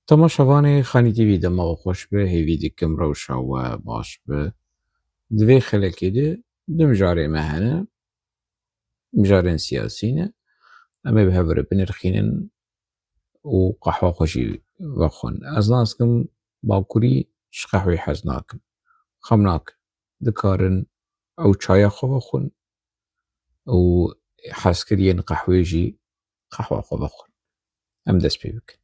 تەماشەوانێ خانی تیوی دەمەوە خۆش بێ هێوی دیکەم ڕەوشاوە باش بە divê xelekê de di mijarê me hene mijarên siyasî ne em ê bi hev re binirxînin û qehwa xwe jî vexwin. Ez naskim bakurî ji qehwê hez nakim. Xem nakin. Dikarin ew çaya xwe vexwin û hezkiriyên qehwê jî qehwa xwe vexwin. Em dest pê bikin.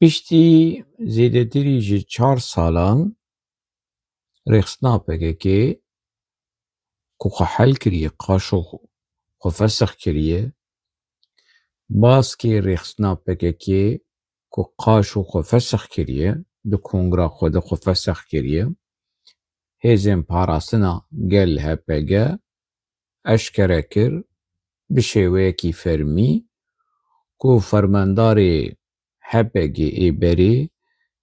Piştî zêdetirî ji 4 salan rêxistina PKK ku xwe hel kiriye qaşo xwe fesex kiriye baskê rêxistina PKK ku qaşo xwe fesex kiriye di kongra xwe de xwe fesex kiriye hêzên parastina gel HPG eşkere kir bi şêweyekî fermî ku fermendarê HPG êberê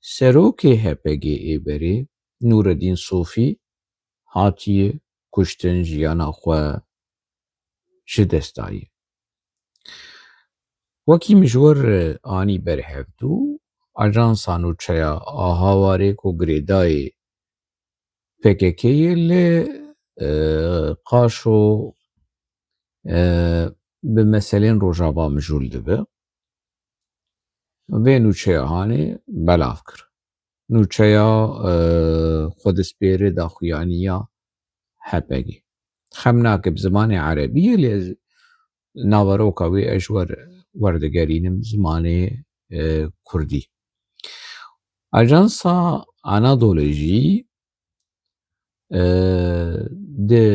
serokê HPG êberê Nûreddîn Sofî hatiye kuştin jiyana xwe ji dest daye. Wekî mijwer anî berhevdû ajansa nûçeya a hawarê ku girêdayê PKK'yê li qaşo bi meselên rojava mijûl dibe vê nûçeya hanê belav kir. Nûçeya xwedestpêrê daxuyaniya HPG. Xem nake bi zimanê erebî lê naveroka wê ez werdigerînim zimanê kurdî. Ajansa Anadolu jî di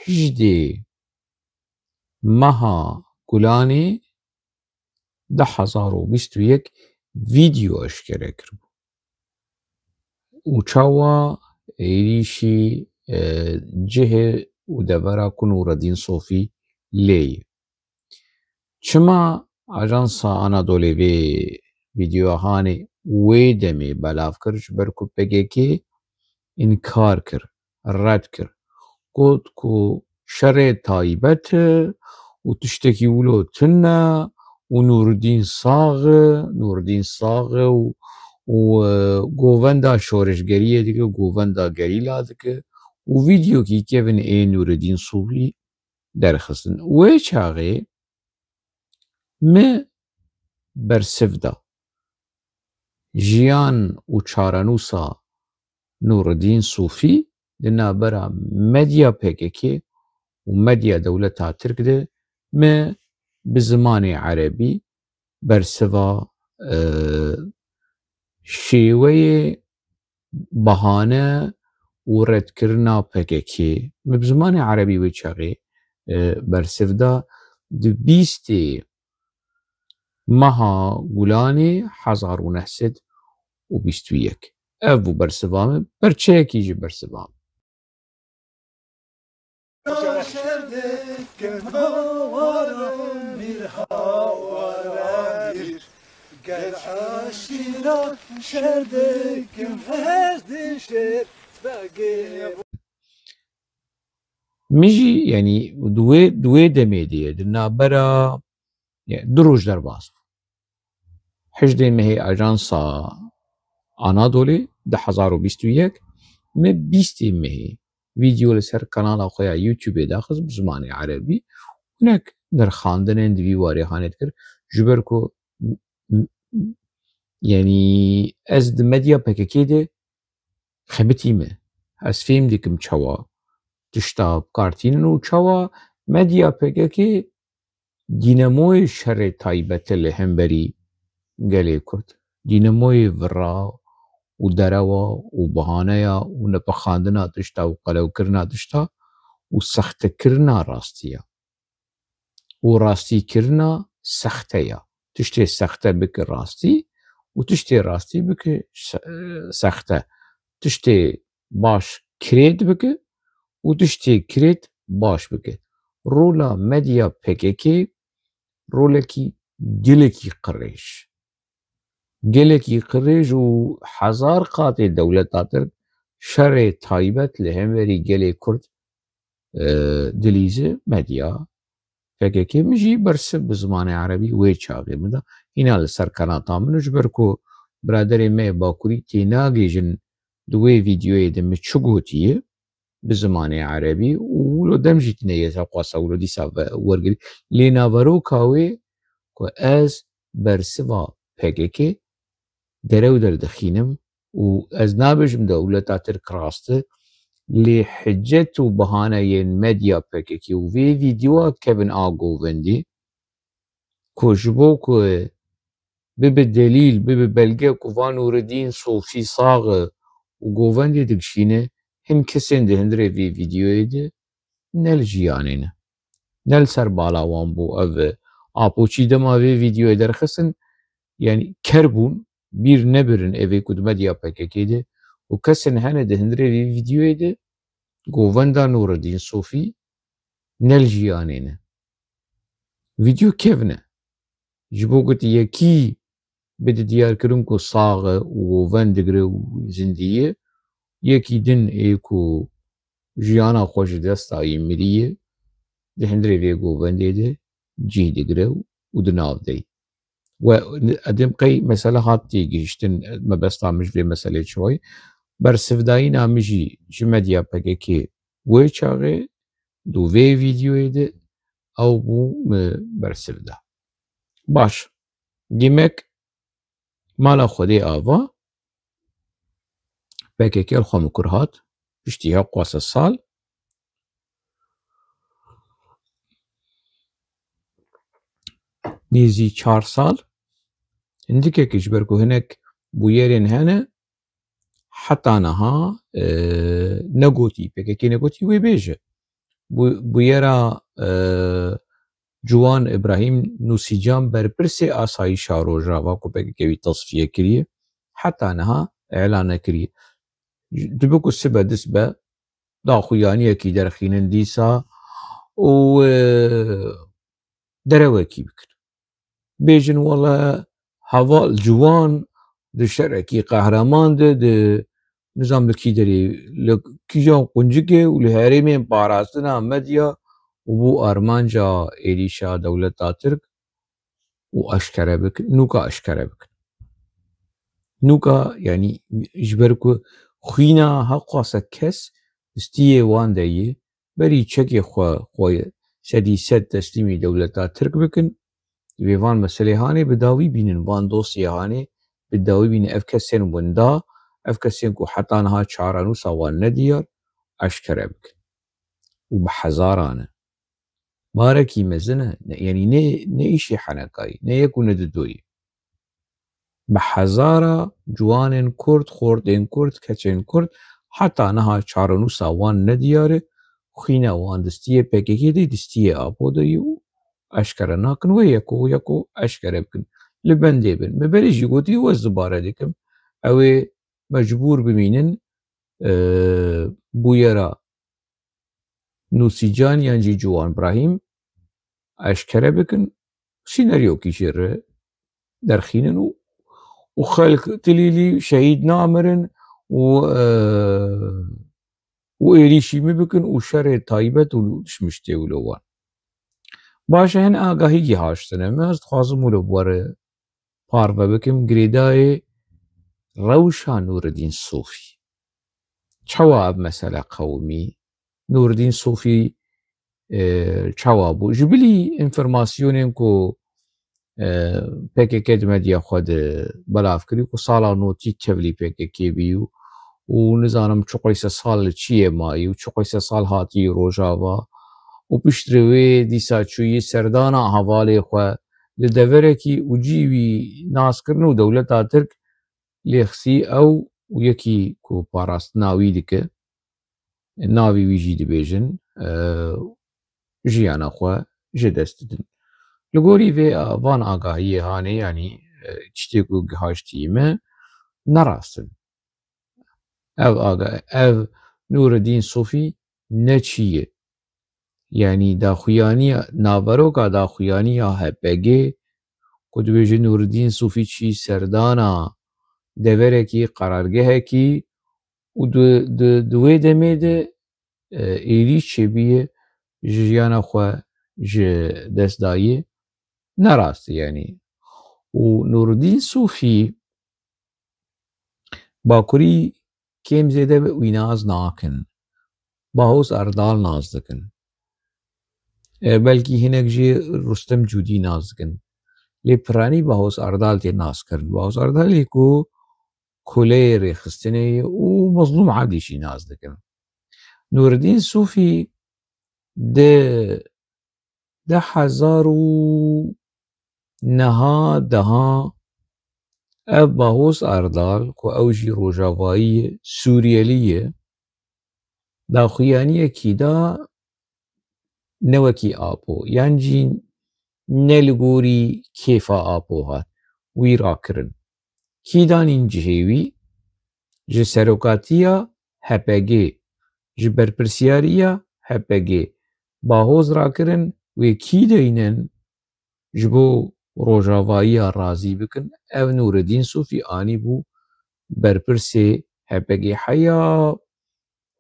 18 meha Gulanê 2021 vîdeo eşkere kiribû û çawa êrişî cihê û devera ku Nûreddîn Sofî lê ye. Çima ajansa Anadolê vê vîdeohanê wê demê belav kir ji ber ku PKK inkar kir, red kir. Got ku şerê taybet e û tiştekî wilo tin ne û Nûreddîn sax e û govenda şoreşgeriyê dike, govenda gerîla dike û vîdeokî kevin ê Nûreddîn Sofî derxistin. Wê çaxê mi bersiv da jiyan û çarenûsa Nûreddîn Sofî di navbera medya PKK û medya dewleta Tirk de mi bi zimanê erebî bersiva şêweyê behane û redkirina PKK mi bi zimanê erebî wê çaxê bersiv da di 20 meha Gulanê 1921. Ev bû bersiva min berçeyekî ji bersiva min. Min jî yanî di wê demê de ye di navbera du roj derbas bû. 18 mehê ajansa Anadolu 2021 me 20 مهي فيديو لسر قناة خويا يوتيوب داخل بزماني عربي هناك نرخاندن دوی واری خانت کر جبر کو يعني از د مدیا پککی ده خبتی me از فیلم دیکم چوا تشتا کارتینن و چوا مدیا پککی دیناموی شر تایبت لهمبری گلی کرد دیناموی ورا و دروا و بهانه و نپخاندنا تشتا و قلو کرنا تشتا و سخت کرنا راستیا و راستی کرنا سخته یا تشتی سخته بکر راستی و تشتی راستی بکر سخته تشتی باش کرید بکر و تشتی کرید باش بکر رولا مدیا پککی رولکی گلکی قریش و هزار قاط دولت داتر شر تایبت لهموری گلی کرد دلیزه مدیا پککی مجی برسه بزمان عربی وی چاقی مده اینا لسر کناتا منو جبر کو برادر می باکوری تیناگی جن دوی ویدیوی دم چگوتیه بزمان عربی ولو دمجی تنیه قاسا ولو دیسا ورگری لینا ورو کاوی کو از برسه و پککی درو در دخینم و از نابجم دولتا ترک راسته لحجت و بهانه ین مدیا پککی و وی ویدیو کبن آگووندی کجبو که بب دلیل بب بلگه کوان نوردین صوفی صاغ و گووندی دکشینه هم کسین ده هندره وی ویدیوی ده نل جیانینه نل سر بالاوان بو او آپوچی دما وی ویدیوی درخصن yani kerbun bir nebirin evi kud medya pekeki de و کسین هنه ده هندره وی ویدیوی ده گووندا نوردین صوفی نل جیانینه ویدیو کevne جبو گوت یکی بده دیار کرن کو ساغه و گووند دگره و زندیه یکی دن ایکو جیانا خوش دستا ایمریه ده هندره وی گوونده ده جی دگره و دناو دی و ادم قی مسئله هات تیگیشتن مبستا مجوی مسئله چوی بر سفدایی نامجی جمدیا پککی وی چاقه دو وی ویدیوی ده او بو برسفده باش گیمک مالا خودی آوا پککی الخوام کرهات پشتیها قواس سال نیزی 4 سال هندکه کشبر که هنک بویرین هنه حتی نها نگوتی پککی نگوتی وی بیجه بویرا جوان ابراهیم نوسیجان بر پرس آسایش روجا و کو پککی تصفیه کریه حتی نها اعلان کریه دبکو سبه دسبه دا خویانیه کی در خینن دیسا و دروه کی بکر بیجن والله هوا الجوان ده شرعكي قهرمان ده نظام لكي دري لكي جاو قنجكي ولهاريمين باراستنا مديا وبو أرمانجا إليشا دولة ترك وأشكره بك نوكا أشكره بك نوكا يعني جبركو خينا هقاسة كس استيه وان دايه بري چكي خواه سدي سد تسليمي دولة ترك بكن وان مسئله هاني بداوي بينن وان دوسي هاني بداوي بين افكسين وندا افكسين كو حتى انها چارانو سوان نديار اشكره بك وبحزارانه ماركي مزنه يعني نه إشي حنكاي نه يكون ددوي بحزارة جوانن كرد خوردين كرد كچين كرد حتى انها چارانو سوان ندياره خينا وان دستيه پککی دي دستيه آبو ديو اشكره ناكن ويكو اشكره بكن لبندي بن مبريجي قوتي والزبارة ديكم اوي مجبور بمينن بويرا نوسيجان يانجي جوان ابراهيم اشكره بكن سيناريو كيشير درخينن وخلق تليلي شهيد نامرن وإيريشي مبكن وشر تايبت ولشمشتي ولوان باشه هن آگاهی گهاشتنه من از خوازم ولو بواره پارو بکم گریدای روشا نور الدين صوفي جواب مسألة قومي نور الدين صوفي جوابو جبلي انفرماسيونين كو PKK مدیا خود بلاف کری کو سالا نوتی تبلی PKK بیو و نزانم چقیس سال چیه مایی و چقیس سال هاتی روجاوا و پشتروی دیسا چوی سردانا حوالی خو لدوره کی و جیوی ناس کرنو دولتا ترک لیخسی او و یکی کو پاراست ناوی دکه ناوی ویجی دبیجن جیانا خو جدستدن لگوری و وان آگاهی هانه یعنی چتی کو گهاشتیمه نراستن او نور الدین صوفی نچیه یعنی دا خویانی ناورو کا دا خویانی هپگه کدویج نور الدین صوفی چی سردانا دوره کی قرارگه کی و دوی دمه ده ایری چه بیه جیانا خو دست دایه نراسته یعنی و نور الدین صوفی باکوری کم زیده به ویناز ناکن باهوس اردال ناز دکن بلکی هنک جی رستم جودی ناز دکن لی پرانی باهوس اردال تی ناز کرن باهوس اردالی کو کله ریخستنه و مظلوم عادیشی ناز دکن نور الدین صوفی ده هزارو نها دها اف باهوس اردال کو اوجی روجاوایی سوریالیه دا خویانیه کی دا نوکی آپو یعنی نلگوری کیفا آپو هات وی را کرن کی دانین جهوی جه سروکاتیا هپگه جه برپرسیاریا هپگه باهوز را کرن وی کی دینن جبو روجاوایی رازی بکن او نور الدین صوفی آنی بو برپرسی هپگه حیا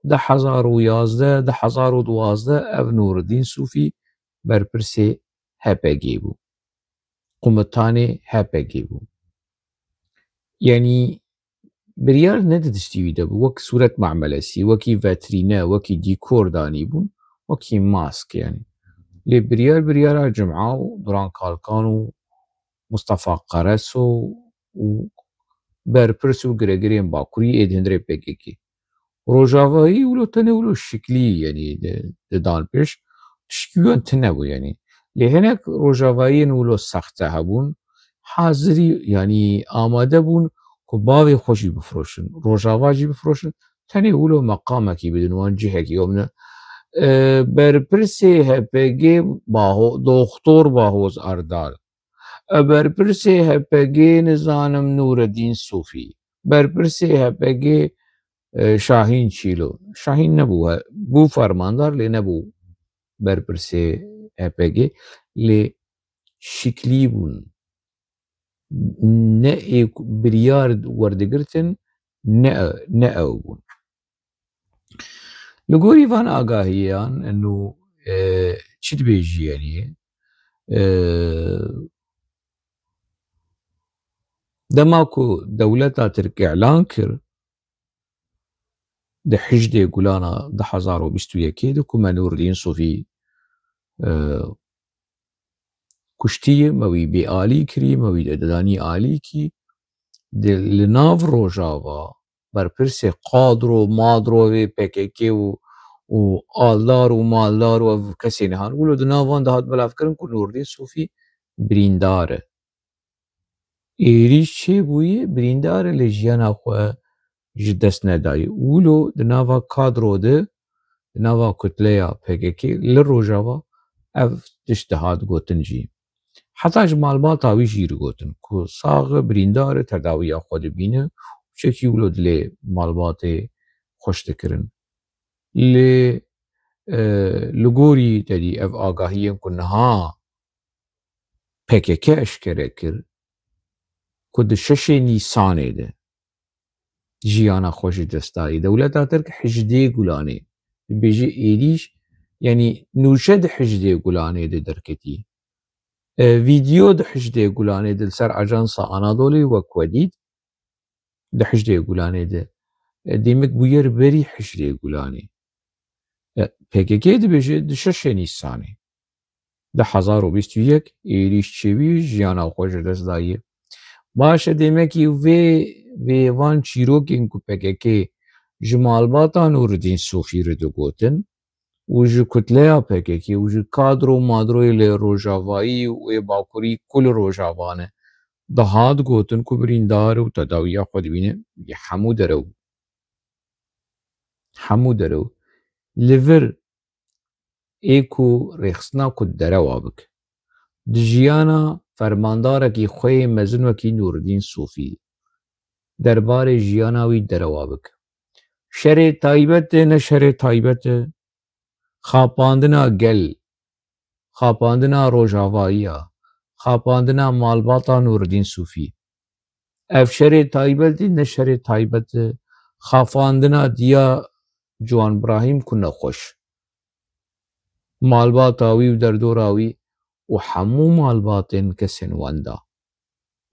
10,011 10,012 او نور الدین صوفی برپرسی هپگه بو قمتان هپگه بو یعنی بریار نددشتیوی ده بو وک صورت معملسی وکی واترینه وکی دیکور دانی بون وکی ماسک یعنی لی بریار جمعه و دران کالکان و مصطفى قرس و برپرس و گرگرین باکوری ایدهندره PKK روجاوایی ولو تنه ولو شکلی یعنی ده دان پیش شکلیون تنه بو یعنی لی هنک روجاوایی ولو سخته هبون حاضری یعنی آماده بون که باوی خوشی بفروشن روجاواجی بفروشن تنه ولو مقامه کی بدن وان جهه کی امنه برپرسی هپگه دکتر باهوز اردال برپرسی هپگه نزانم نور الدین صوفی برپرسی هپگه شاهین چیلو شاهین نبو بو فرماندار لی نبو برپرسی هپگه لی شکلی بون نه ایک بریار وردگرتن نه او بون لگوری وان آگاهیان انو چی بیجی یعنی دماکو دولتا ترک اعلان کر ده حجده گولانا 10,021 ده کما نور الدین صوفی کشتی موی بی آلی کری موی ددانی آلی کی ده لناف روجاوا برپرس قادر و مادر و PKK و آلدار و مالدار و کسی نهان ولو دناوان دهات بلاف کرن که نور الدین صوفی برینداره ایریش چه بویه برینداره لجیانا خواه جدست ندایی ولو دناوا کادرو ده دناوا کتلیا PKK لروجاوا اف تشتهاد گوتن جی حتی جمال تاوی جیر گوتن که ساغ برینداره تداوی خود بینه چکی ولو دلی مالبات خوشت کرن لی لگوری تدی اف آگاهیم که نها PKK اشکره کر که ده 6 نیسانه ده جیانا خوش دستایی دولتا ترک حجده گلانه بیجی ایریش یعنی نوشد حجده گلانه ده درکتی ویدیو ده حجده گلانه دل سر اجانس آنادولی و کودید ده حجري قولاني ده ديمك بوير بري حجري قولاني PKK dibêje di şeşê Nîsanê di 1021 êrîşçewî jiyana xwe ji dest daye. Baş e demekî vê van çîrokên ku PKK ji malbata Nûreddîn Sofî re digotin û ji kutleya PKK û ji kadro madroyê lê Rojavayî û ê Bakurî kul Rojava ne dihat gotin ku birîndar û tedawiya xwe dibîne hemû derew hemû derew li vir ê ku rêxistina ku derewa bike di jiyana fermandarekî xwe yê mezin wekî Nûreddîn Sofî derbarê jiyana wî derewa bike. Şerê taybet e ne şerê taybet e xapandina gel, xapandina Rojavayî, xapandina malbata Nûreddîn Sofî. Ev şerê taybet e ne şerê taybet e xapandina diya Ciwan Birahîm ku nexweş. Malbata wî û derdora wî û hemû malbatên kesên wenda.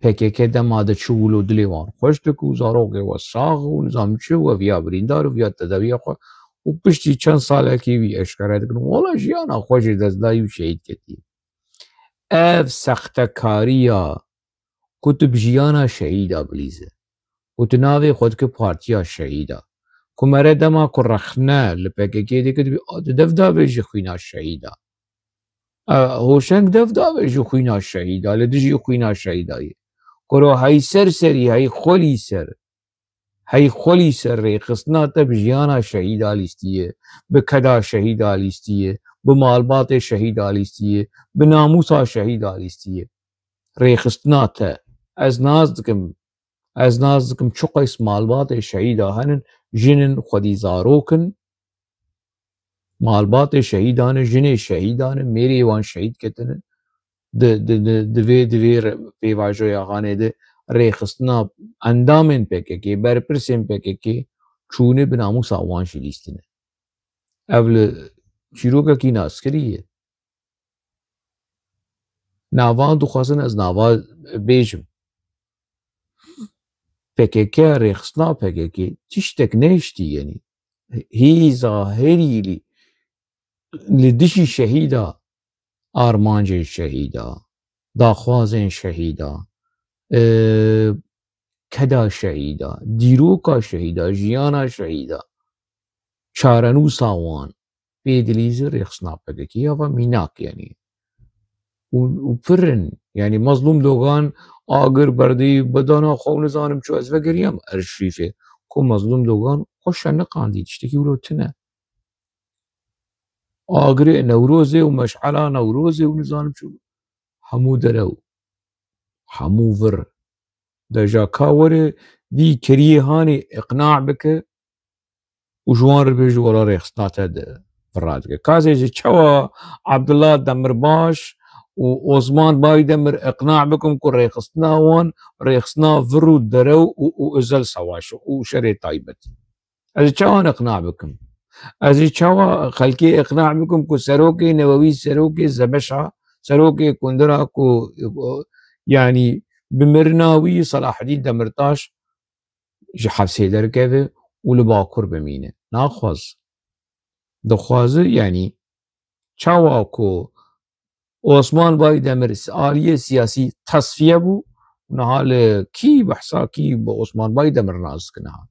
PKK dema de çû wilo dilê wan xweş dik û zarokê we sax û nizam çi viya birîndar û viya tedawiya xwe û piştî çend salekî wî eşkere dikin wala jiyana xwe jî dest dayî û şehîd ketiye. Ev sextekariya ku tu bi jiyana şehîda bilîze û tu navê xwe dikî partiya şehîda ku mere dema ku rexne li PKK dike dibî tu dev davê ji xwîna şehîda. Hoşeng dev davê ji xwîna şehîda li dijî xwîna şehîdayê. Koro hey serserî hey xwelî ser hey xwelî ser rêxistina te bi jiyana şehîda lîstiye, bi keda şehîda lîstiye, bi malbatê şehîda lîstiye, bi namûsa şehîda lîstiye. Rêxistina te ez naz dikim çi qeys malbatê şehîda henin jinên xwedî zarokin malbatê şehîdan e jinê şehîdan e mêrê wan şehîd ketine di vê pêvajoya xanê de rêxistina endamên PKK berpirsên PKK çûne bi namûsa wan jî lîstine. Ev li çîrokekî naskirî ye. Navan dixwazin ez nava bêjim. PKK rêxistina PKK tiştek nehiştî yenî. Hîza herî li dijî şehîda armancên şehîda, daxwazên şehîda, keda şehîda, dîroka şehîda, jiyana şehîda, çarenûsa wan pê dilîzî rêxistina PKK ya ve mînak yenî. û pir in yanî mezlûm dogan agir berdî bedana xwe nizanim çi ez vegeriyam erşîfê ku mezlûm dogan xweş e niqandî tiştekî wilo tune. Agirê Newrozê û meşela Newrozê û nizanim çi hemû derew hemû vir deja ka were vî keriyê hanê iqna bike û ji wan re bêje wala rêxistina te virra dike. Kasê ji çawa Abdullah Demirbaş û Osman Baydemir iqna bikin ku rêxistina wan rêxistina vir û derew û özel sewaş û şerê taybet. Ez ê çawa iqna bikim? Ez ê çawa xelkê iqna bikim ku serokê Newewî serokê Zebeşa serokê kundira ku yanî bi mirina wî Selahedîn Demirtaş ji hevsê derkeve û li Bakur bimîne. Naxwaz. Dixwaze yanî çawa ku Osman Baydemir aliyê siyasî tesfiye bû niha li kî behsa kî bi Osman Baydemir nas dikin niha.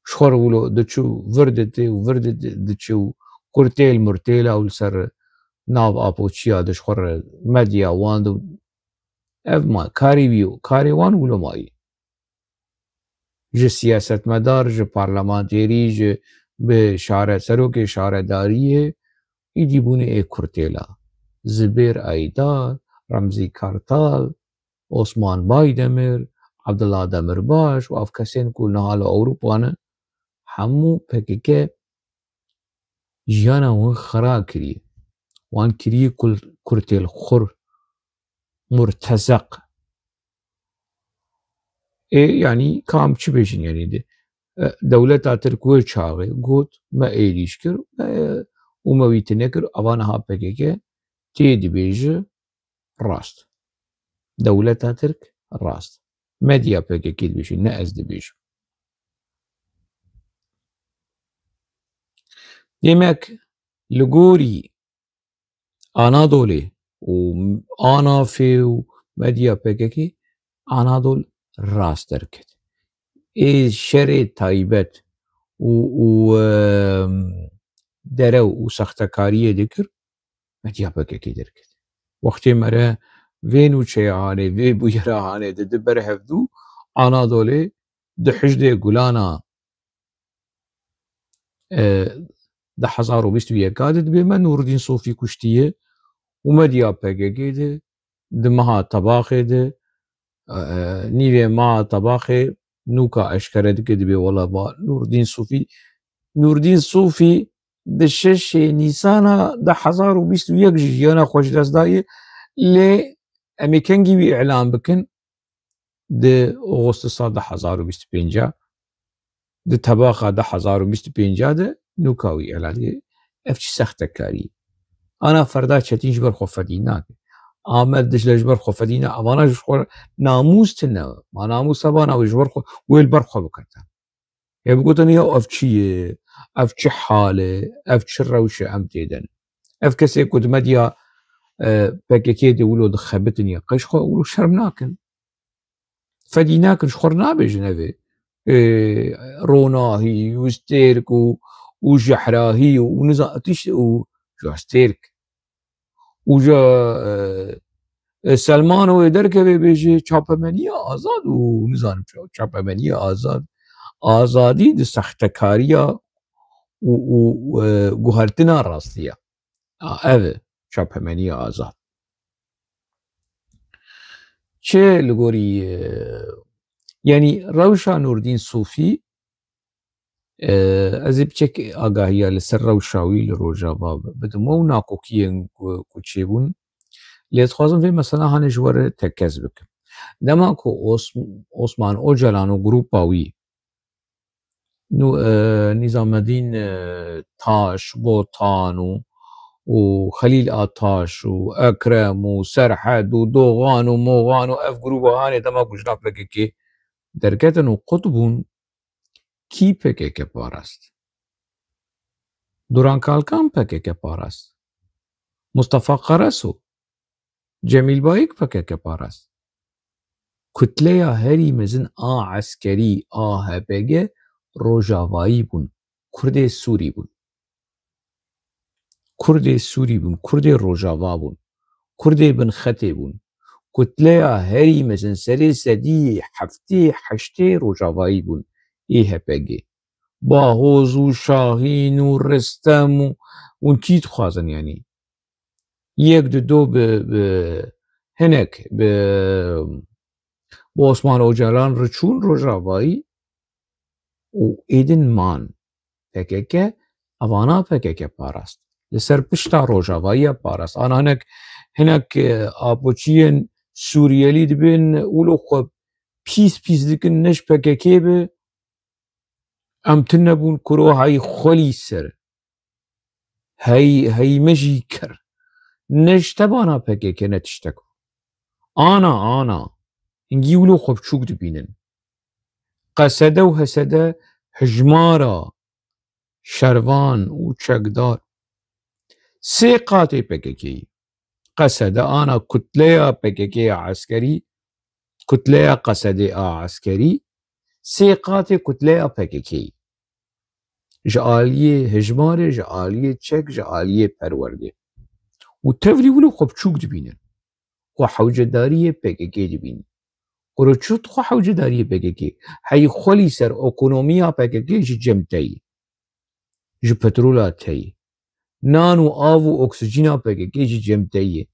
Ji xwe re wilo diçû vir didê û vir diçû kurtêl murtêla û li ser nav apoçiya de ji xwe re medya wan de ev karê wî û karê wan wilo mayî. Ji siyasetmedar ji parlamenterî ji bi serokê şaredariyê îdî bûne ê kurtêla. Zibêr Eydar, Remzî Kartal, Osman Baydemir, Abdullah Demirbaş û ev kesên ku niha li Ewropa ne hemû PKK jiyana wan xera kiriye. Wan kiriye kurtêlxwir, murtezeq. Yanî kam çi bêjin yanî dewleta Tirk wê çaxê got me êrîş kir û me wî tune kir eva niha PKK tê dibêje rast. Dewleta Tirk rast. مدیا پککی دبیجی نه از دبیجم. demek li gorî Anadolê û Anafê û medya PKK Anadol rast derket. Ê şerê taybet û derew û sextekariyê dikir medya PKK derket. Wextê me re vê nûçeya hanê vê bûyera hanê di ber hevdû Anadolê di hişdê gulana 1021 de dibê me Nûrdîn Sofî kuştiye û medya PKK de di meha tebaxê de nîvê meha tebaxê nûka eşkere dike dibê wela ba Nûrdîn Sofî di 6 Nîsana 1021 jî jiyana xwe ji dest daye lê em ê kengî wî elan bikin di Agostosa 1025 di tebaxa 1025 de nûka wî elan diye. Ev çi sextekarî ye. Ana ferda çetîn ji ber xwe fedî nake. Amed dijle ji ber xwe fedî ne evana ji xwe namûs tune ma namûs hebana wê ji ber xwe wê li ber xwe bikete. Hê bigotin ya ev çi ye, ev çi hal e, ev çi rewşe em tê de ne. Ev kesê ku di medya PKK de wilo dixebitin ya qey ji xwe wilo şerm nakin. Fedî nakin ji xwe re nabêjin ev ê ronahî û stêrk û jehrahî û niza tişt û ja stêrk û ja Selman wê derkeve bêje çapemeniya azad û nizanim çapemeniya azad azadî di sextekariya û guhertina rastiya ev e çapemeniya azad. Çê li gorî yanî rewşa Nûrdîn Sofî ez ê biçek agahiya li ser rewşa wî li Rojava bidim û nakokiyên ku çêbûn lê dixwazim vê mesela hanê ji we re tekkez bikim. Dema ku Osman Öcalan û grûpa wî Nîzameddîn Taş, Botan û Xelîl Ataş û Ekrem û Serhed û Doğan û Mogan û ev grûpa hanê dema ku jina PKK derketin û qut bûn kî PKK parast? Duran Kalkan PKK parast. Mustafa Qaraso, Cemîl Bayik PKK parast. Kutleya herî mezin a eskerî a HPG Rojavayî bûn. Kurdê Sûrî bûn. Kurdê Sûrî bûn, Kurdê Rojava bûn, Kurdê Binxetê bûn. Kutleya herî mezin serê sedîyê heftê heştê Rojavayî bûn ê HPG. Bahoz û Şahîn û Ristem û hûn çî dixwazin yanî? Yek di do bi hinek bi Osman Öcalan riçûn Rojavayî û êdin man. PKK evana PKK parast. Li ser pişta Rojavayî parast. Ana hinek apoçiyên Sûriyelî dibin wilo xwe pîs pîs dikin neş PKK bi em tune bûn kuro hey xwelî ser hey me jî kir neş tebana PKK ne tiştek ana hingî wilo xwe biçûk dibînin. Qesede û hesede hijmara şervan û çekdar sê qatê PKK'yî. Qesede ana kutleya PKK eskerî, kutleya Qesedê a eskerî, sê qatê kutleya PKK'yî. Ji aliyê hijmarê, ji aliyê çek, ji aliyê perwerdê. û tevlî wilo xwe biçûk dibînin. Xwe hewcedariyê PKK dibînin. Kuro çi xwe hewcedariyê PKK? Hey xwelî ser ekonomiya PKK ji cem teyî. Ji petrola teyî. Nan û av û oksijîna PKK ji cem teyî.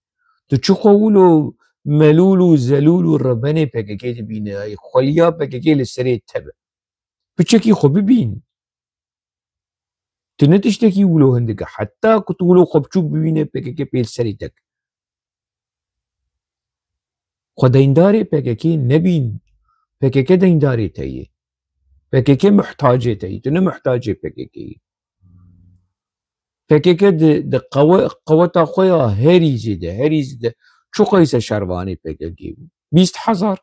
Tu çi xwe wilo melûl û zelûl û rebenê PKK dibîne? Hey xweliya PKK li serê te be. Biçekî xwe bibîn. Tu ne tiştekî wilo hindik e. Heta ku tu wilo xwe biçûk bibîne PKK pê li serê te. Xwe deyndarê PKK nebîn. PKK deyndarê te ye. PKK muhtacê te ye. Tu ne muhtacê PKK'yî. PKK di qeweta xwe ya herî zêde, herî zêde çi qeyse şervanê PKK bû? 20,000.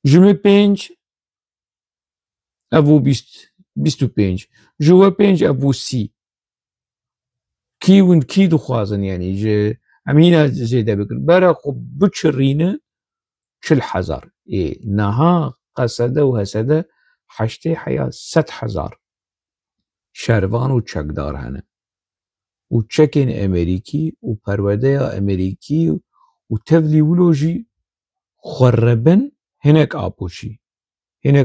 جمع 5 ابو 25 جوا 5 ابو 30 کی دخوازن يعني جه امينه زيدا بكن برا خب بتشرينه 40,000 نها قصده وهسده حشته حياة 100,000 شروان و چکدار هنه و چکین امریکی و پرواده امریکی و تفلی ولوجی خربن هناك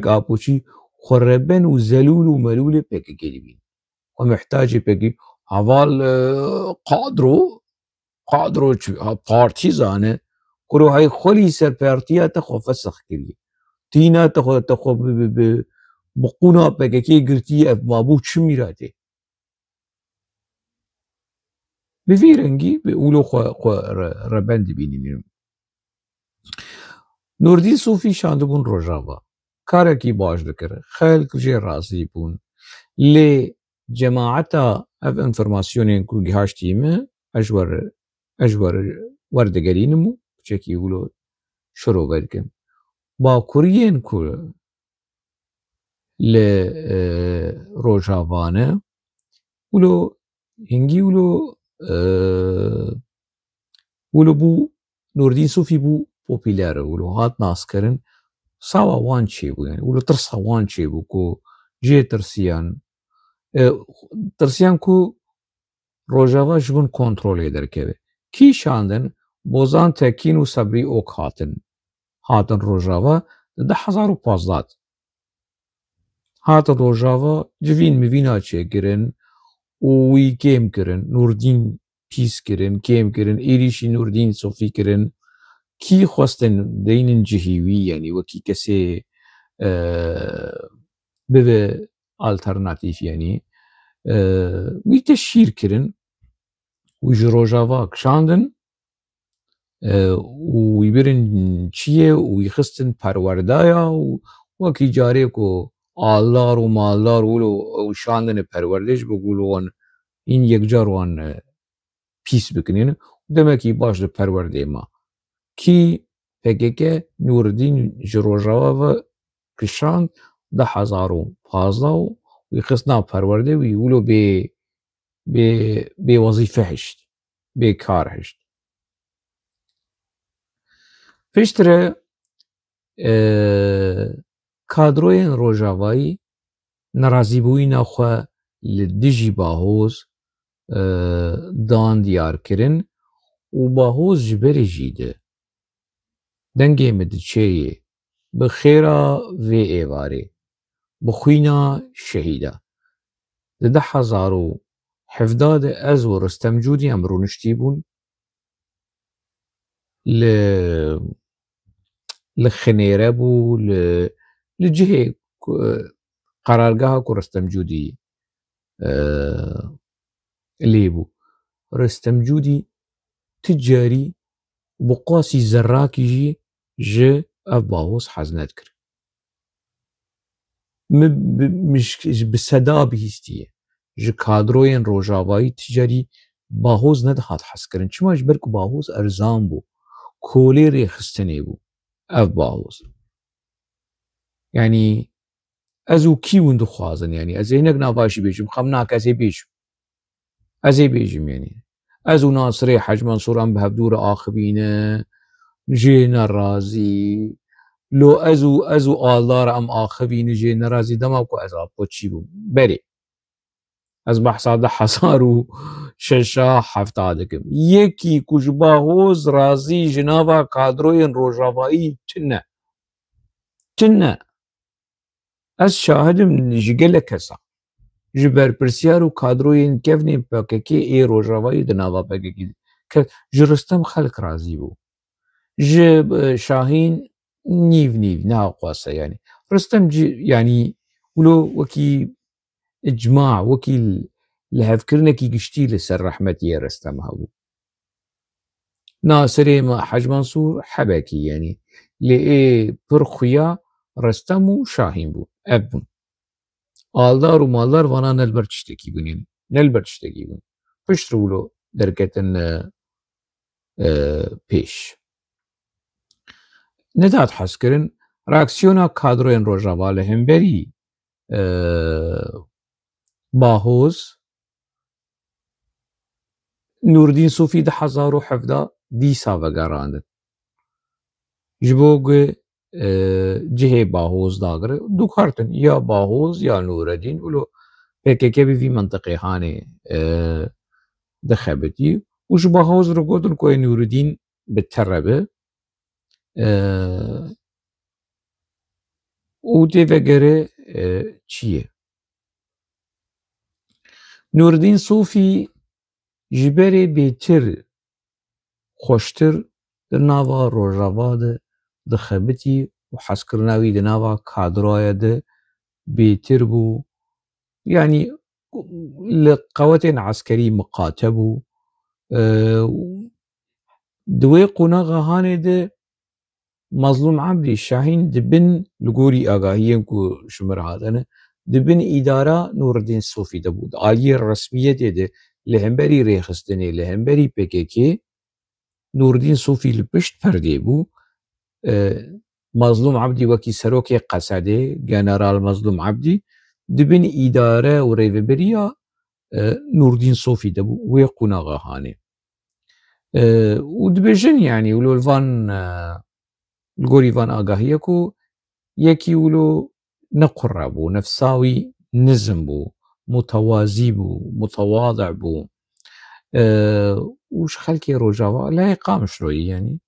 آپوچی خربن و زلول و ملول پکی گریبین و محتاجی پکی حوال قادرو پارتیزانه کرو های خلی سر پارتیات خو فسخ کری تینا تخو بقونا پکی گرتی اف مابو چی میراته بفيرنجي بيقولوا ربند بينين نوردین صوفی شاندبون روجاوا کارکی باش دکره خلق جه راضی بون لی جماعتا اف انفرماسیونین کو گهاشتیمه اجور وردگرینمو چکی ولو شروع برکن با کورین کو لی روجاوانه ولو هنگی ولو بو نوردین صوفی بو پوپیلاره ولو هات ناس کرن ساوا وان چی بو يعني ولو ترسا وان چی بو کو جي ترسيان کو روجاوا جبن کنترول eder keve کی شاندن بوزان تکین و صبری اوک هاتن روجاوا 10,015 هاتن روجاوا جوین میوینا چه گرن و وی گیم کرن نوردین پیس کرن گیم کرن ایریشی نوردین صوفی کرن کی خواستن دینن جهیوی یعنی وکی کسی به آلترناتیف یعنی وی تشیر کرن و جروجاوا کشاندن و وی برن چیه و وی خستن پروردایا و وکی جاره کو آلدار و مالدار و شاندن پروردش بگولوان این یک جاروان پیس بکنین دمکی باش ده پرورده ما کی پکه نوردین جروجاوا و کشاند 10,015 و خصنا پرورده وی ولو به وظیفه هشت به کار هشت پشتره کادروین روجاوایی نرازی بوی نخوا لدجی باهوز دان دیار کرن و باهوز جبری جیده دنگه مدچه بخیرا و ایواره بخوینا شهیده 10,017 از و رستم جودی امرونشتی بون لخنیره بو لجهه قرارگاه کو رستم جودی لیبو رستم جودی تجاری بقاسی زراکی جه اف باوس حزنت کرد مش بصدا بهستیه جه کادروین روجاوایی تجاری باهوز ندهات حس کرن چما اجبر کو باهوز ارزان بو کولی ریخستنی بو اف باهوز يعني ازو کی وندو خوازن يعني از اینک نافاشی بیشم خمناک ازی بیشم يعني ازو ناصري حج منصوران بهبدور آخبینه جين الرازي لو ازو آلدار ام آخبینه جين الرازي دماغو ازاب بوچی بو بری از بحثاده حسارو ششا هفتادکم یکی کش باهوز رازی جنابا کادروین روجاوایی چنه از شاهدم جگل کسا جبر پرسیارو کادروین کفنین پاککی ای روجاوایی دناوا پاککی که جرستم خلق رازی بو جب شاهین نیو نه قواسه يعني رستم يعني ولو وكي اجماع وكي لهفكرنا كي قشتي لسر رحمتي رستم هابو ناصري ما حج منصور حبكي يعني لإيه برخويا رستم و شاهين بو ابن آلدار و مالدار وانا نلبر تشتكي بون پشت رولو دركتن پیش نداد حس کرن راکسیونا کادروین روژاوا لهمبری باهوز نوردین صوفی ده 1017 دیسا وگراند جبوگ جهه باهوز داغره دو کارتن یا باهوز یا نوردین ولو PKK في منطقة هاني دخبتي وش باهوز رقودن كوي نور الدين بالتربة وتفكر چیه نور الدين صوفي جبري بيتر خوشتر دناوا روجاوا ده دخبتي وحسكرناوي دناوا كادرايا ده بيتر بو يعني لقوات عسكري مقاتبو دوي قناغا هاني ده مظلوم عبدي الشاهين دبن لقوري آقاهيين كو شمر هادنا دبن إدارة نور الدين صوفي دبود آلية الرسمية ده لهمبري ريخستني لهمبري PKK نور الدين صوفي لبشت پرده بو مظلوم عبدي وكي سروكي قصده جنرال مظلوم عبدي دبن إدارة وريفبريا نور الدين صوفي دبو ويقناغا هاني ودبجن يعني ولو الفان الگوری وان آگاهیه کو یکی ولو نقرب بو نفساوی نزم بو متوازی بو متواضع بو وش خلكي روجاوا لا يقامش روي يعني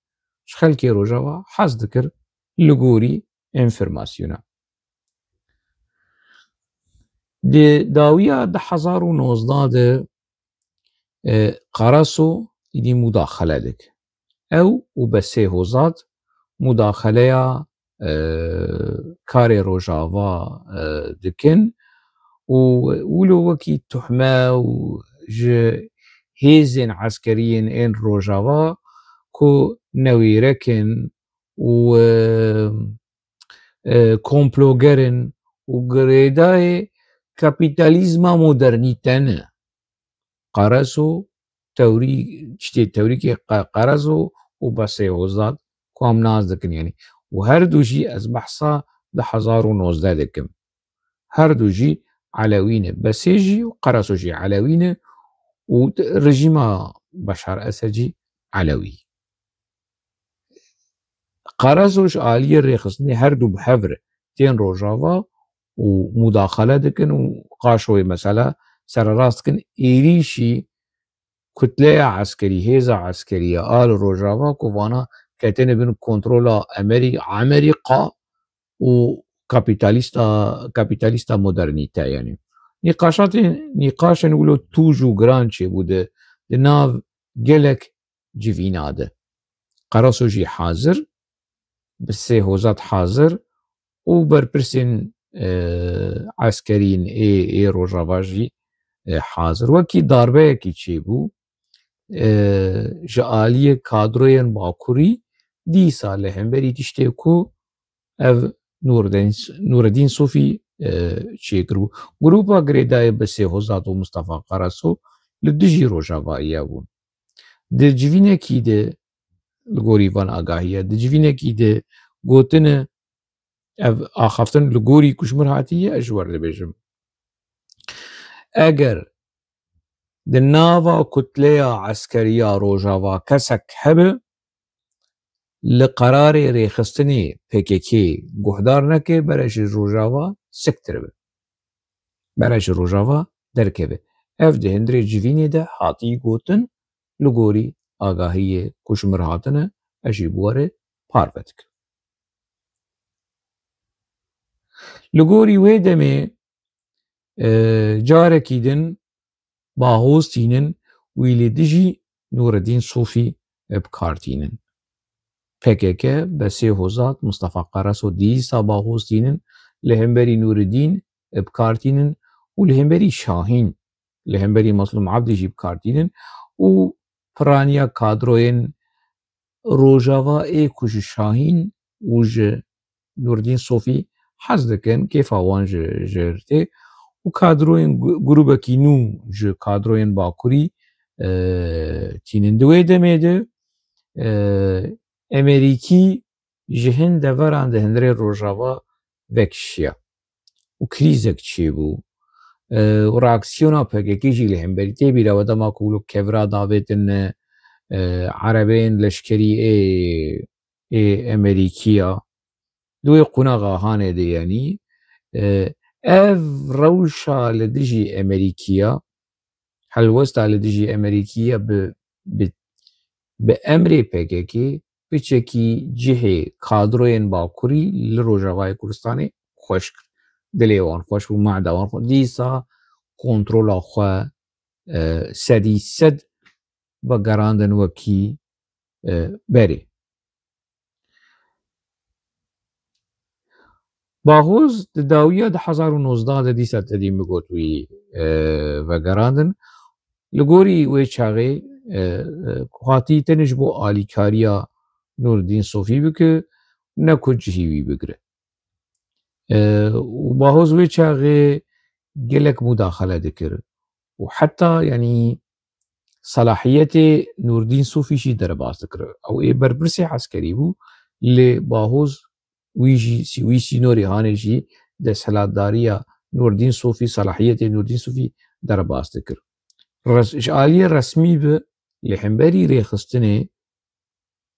ش خلكي روجاوا حاز ذكر لگوری انفرماسيونا دي داوية ده 1019 ده قراسو دي مداخلة دك او وبسي هوزات مداخلة كاري روجاوا دكن ولو وكي تحمى وج هيزن عسكريين ان روجاوا كو نويركن و كومبلوغرن وغريداي كابيتاليزما مودرنيتن قرسو توريكي قرسو وبسي هوزات كوام ناز دكن يعني وهر دوجي از بحصا ده 1019 دكم هر دوجي علوينه بسيجي وقرسوجي علوينه ورجيما بشار أسدي علوي قرسوش آلية ريخصني هر دو بحفر تين روجاوا ومداخلة دكن وقاشوي مسألة سر راست كن إيريشي كتلة عسكري هيزة عسكرية آل روجاوا كوانا كاتين بين كنترولا أمريكا وكابيتاليستا مودرنيتا يعني نقاش نقولوا توجو جرانشي بوده ناف جلك جيفيناده قرصوجي حاضر بسي هوزات حاضر وبربرسين عسكريين اي روجافاجي حاضر وكي داربه كي تشيبو جالية كادروين باكوري ديسا لهمبري تشتكو اف نور الدين صوفي تشيكرو جروبا غريداي بسي هوزات ومصطفى قراسو لدجي روجافا ايابون دي جيفينه كي دي لغوري فان آگاهية دي جيفينه كي دي گوتن اف آخفتن لغوري كشمر هاتيه اجور لبجم اگر دي ناوا كتلية عسكرية روجافا كسك هبه لقرار ريخستني PKK گهدار نکه برش روجاوا سکتر به برش روجاوا درکه به اف ده هندری جوینی ده حاطی گوتن لگوری آگاهی کشمر هاتنه اشی بواره پاربتک لگوری وی دمه جاره کیدن باهوز تینن ویلی دجی نور الدين صوفي بکارتینن PKK بسي هوزات مصطفى قراسو ديسا باهوزتينن لهمبري نور الدين بكارتينن ولهمبري شاهين لهمبري مظلوم عبدي جي بكارتينن و فرانيا كادروين روجاوا اي كوج شاهين وج نور الدين صوفي حزدكن كيف اوان جرتي وكادروين جروبا كينو ج كادروين باكوري تينن دوي دميده امريكي جهن دوران ده هندره روجاوا وکشیا و کریزک چی بو و راکسیونا پککی جی لهم بریتی بیرا و دما کولو کورا داویتن عربین لشکری امریکیا دوی قناغا هانه ده یعنی اف روشا لدجي امريكيه حلوستا لدجي امريكيه بامري بككي بچكي جهه كادروين باكوري لروجاواي كردستاني خوش دليوان خوش ومعدوان خوش ديسا كنترول اخوا سدي سد وگراندن وكي بري باغوز داویه د 2019 د دیسا تدیم گوتوی و گراندن لگوری وی چاغی خاطی تنش بو آلیکاریا نوردین صوفی بکه نکو جهیوی بگره و باغوز وی چاغی گلک مداخله دکر و حتی یعنی صلاحیت نوردین صوفی شی در باز دکر او ای برپرسی عسکری بو لی باغوز وی سینوری هانشی دستهلاتداریه نوردین صوفی صلاحیت نوردین صوفی در باز دکر اشعالی رسمی به لحنبری ریخستنه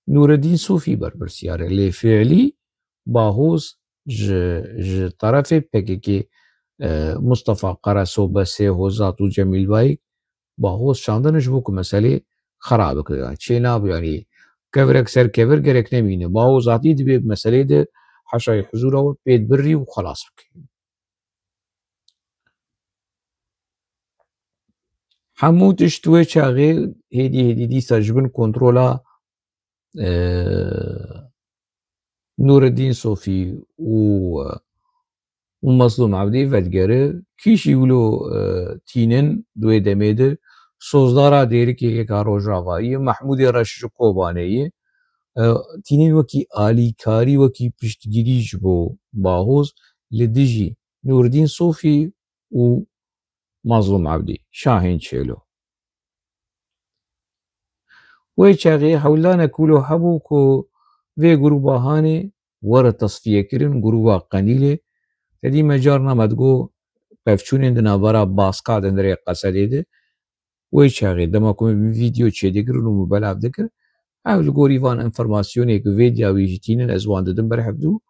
نوردین صوفی برپرسیاره لی فعلی باهوز ج طرف پککی مصطفى قرسو بسه هوزات و جمیل بای باهوز شاندنش بو که مسئله خرابه که چه ناب یعنی كفرك سر كفر جرك نمينه باو ذاتي دبي بمسألة ده حشاي حضوره وبيت بري وخلاص همو تشتوه چاغي هدي دي سجبن كنترولا نور الدين صوفي ومظلوم عبدي فتجره كيش يقولوا تينن دوي دميده سوزدارا ديركي يكا روجاوائي محمود رشش قوبانيه تینین وکی آلیکاری وکی پشتگیریش بو باهوز لدجی نوردین صوفی و مظلوم عبدی شاهین چیلو وی چاقی حولان کولو حبو کو وی گروبا هانه ور تصفیه کرن گروبا قنیله تدی مجارنا مدگو پفچونین دنابارا باسقا دندره قصده ده وی چاقی دما کوم ویدیو چه دکرن و مبلاف دکر او لگوری وان انفرماسیونی که ویدیوی جتینن از وان دادن برحبدو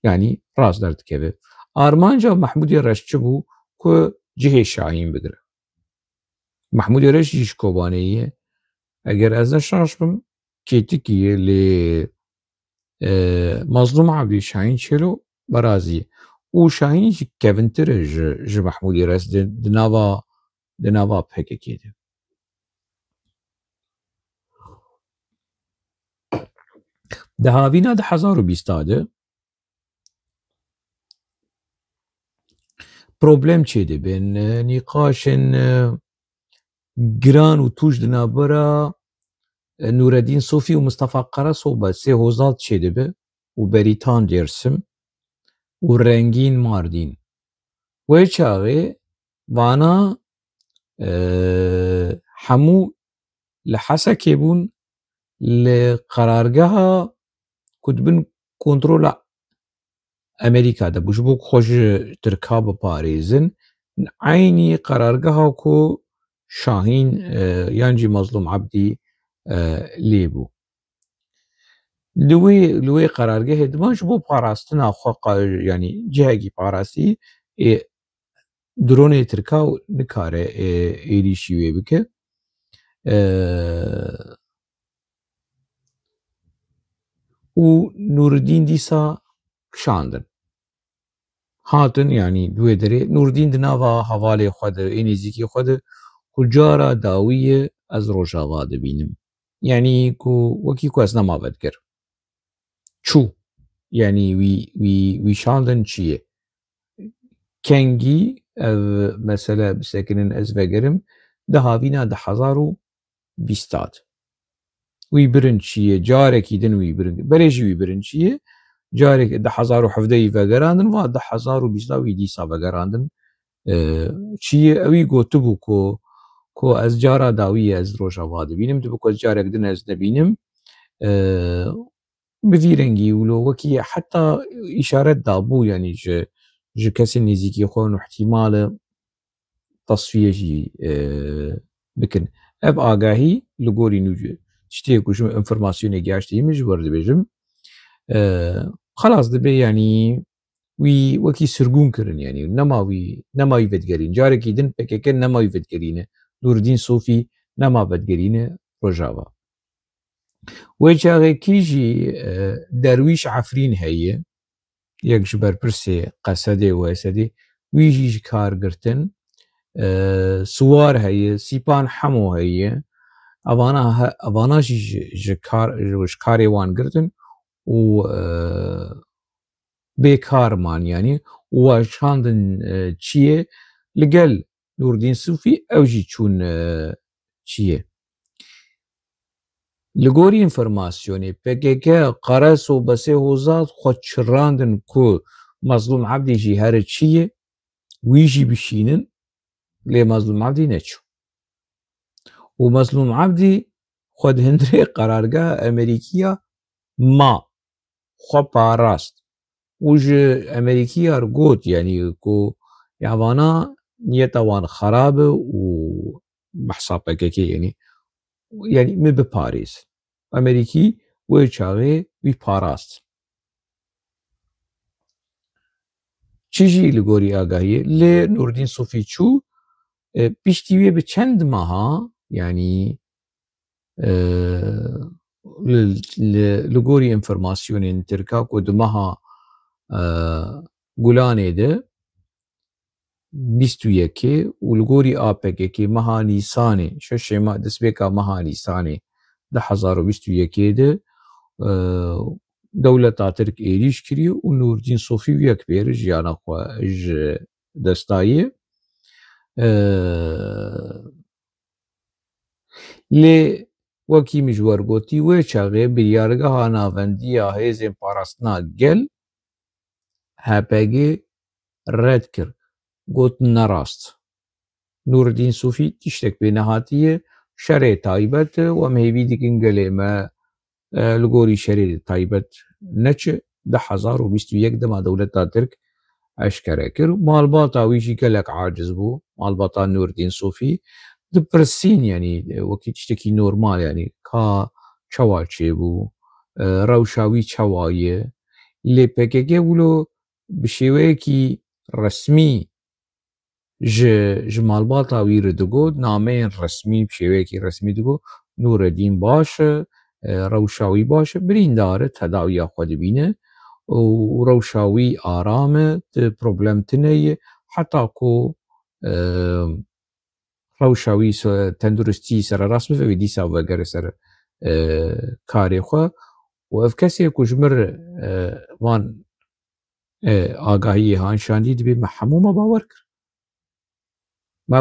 یعنی راز درد که آرمانجا محمودی رشچه بو که جه شاهین بگره محمودی رشچ جیش کوبانهیه اگر از نشاش بم کیتیکیه لی مظلوم عبدی شاهین چلو برازی او شاهین جی کونتر ج محمودی رشچ دناوا پکه ده ده هاوینا ده 1020 پروبلم چه ده بین نقاشن گران و توش دنابرا نوردین صوفی و مصطفى قرسو با سه هوزات چه ده به و بریتان درسم و رنگین ماردین و چاقه وانا همو لحسا کبون لقرارگاه کدبن کنترول امریکا ده بوش بو خوش ترکاب پاریزن عینی قرارگاه کو شاهین یانجی مظلوم عبدی لیبو لوی قرارگاه دماش بو پاراستن اخوا یعنی جهگی پاراسی درون ترکاو نکاره ایلی شیوه بکه و نوردین دیسا شاندن هاتن یعنی دوی دره نوردین دناوا حواله خود اینیزیکی خود کجارا داویه از روجاوا دبینم یعنی کو وکی کو از نماود گر چو یعنی وی شاندن چیه کنگی مثلا بسکنن از وگرم ده هاوینا ده 1020 وی برن چیه جارکی دن وی برن برجی وی برن چیه جارك ده 1017 وگراندن و ده 1020 وی دیسا وگراندن چیه اوی گوتبو کو از جارا داوی از روجاوا دبینم دبو کو جارک دن از نبینم بفيرنجي ولو وكي حتى إشارات دابو يعني جي كسي نزيكي خون احتمال تصفية جي بكن اف آگاهي لغوري نوجه تشتيكو شو انفرماسيوني جاشتي مجبر دبيجم خلاص دبي يعني وي وكي سرگون كرن يعني نما يفدگرين جاركي دن بككن نما يفدگرين نور الدين صوفي نما فدگرين روجاوا وجاغي كيجي درويش عفرين هي يك جبر برسي قصدي واسدي ويجي كار قرتن سوار هي سيبان حمو هي اوانا جي كاري وان قرتن و بيكار مان يعني وشاندن چيه لقل نور الدين صوفي او جي چون چيه لغوري انفرماسيوني PKK قرص وبسي هوزات خود شراندن كو مظلوم عبدي جي هر چيه ويجي بشينن لي مظلوم عبدي نچو ومظلوم عبدي خود هندري قرارگاه امريكية ما خو باراست وج امريكية ارگوت يعني كو يعوانا نيتوان خراب و بحساب PKK يعني من بباريس امريكي ويچاغي وي باراست چيجي لغوري آگاهي لي نور الدين صوفي چو بيشتيوه بچند ماها يعني لغوري انفرماسيونين تركا كو دمها گولاني ده 21 ولغوري APKK مها نيساني ششما دسبيكا مها نيساني 2021 ده دولتا ترك ايريش كري و نور الدين صوفي ويك بير جيانا خوا اج دستايي لي وكي مجوار گوتي و چاغي بريارگاه ناونديا هيزن پاراستنا گل HPG رد كر گوت نراست نور الدين صوفي تشتك بنهاتية شري تايبت ومهيبي ديكن گلي ما لغوري شري تايبت نچ 2021 دما دولتا ترك اشكره كر مالباطا ويجي قالك عاجز بو مالباطا نور الدين صوفي دبرسين يعني وكي تشتكي نورمال يعني كا چواچي بو روشاوي چوايه لي PKK ولو بشيوكي رسمي ج مالباطا وير دگود نامين رسمي بشيوكي رسمي دگو نور الدين باش روشاوي باش برين داره تداويا خود بينه وروشاوي آرامه بروبلم تنه حتى كو روشاوي تندرستي سر رسمه في ديسا وغير سر كاري خو و كسي كو جمر وان آگاهی هانشاندی دبی محمو ما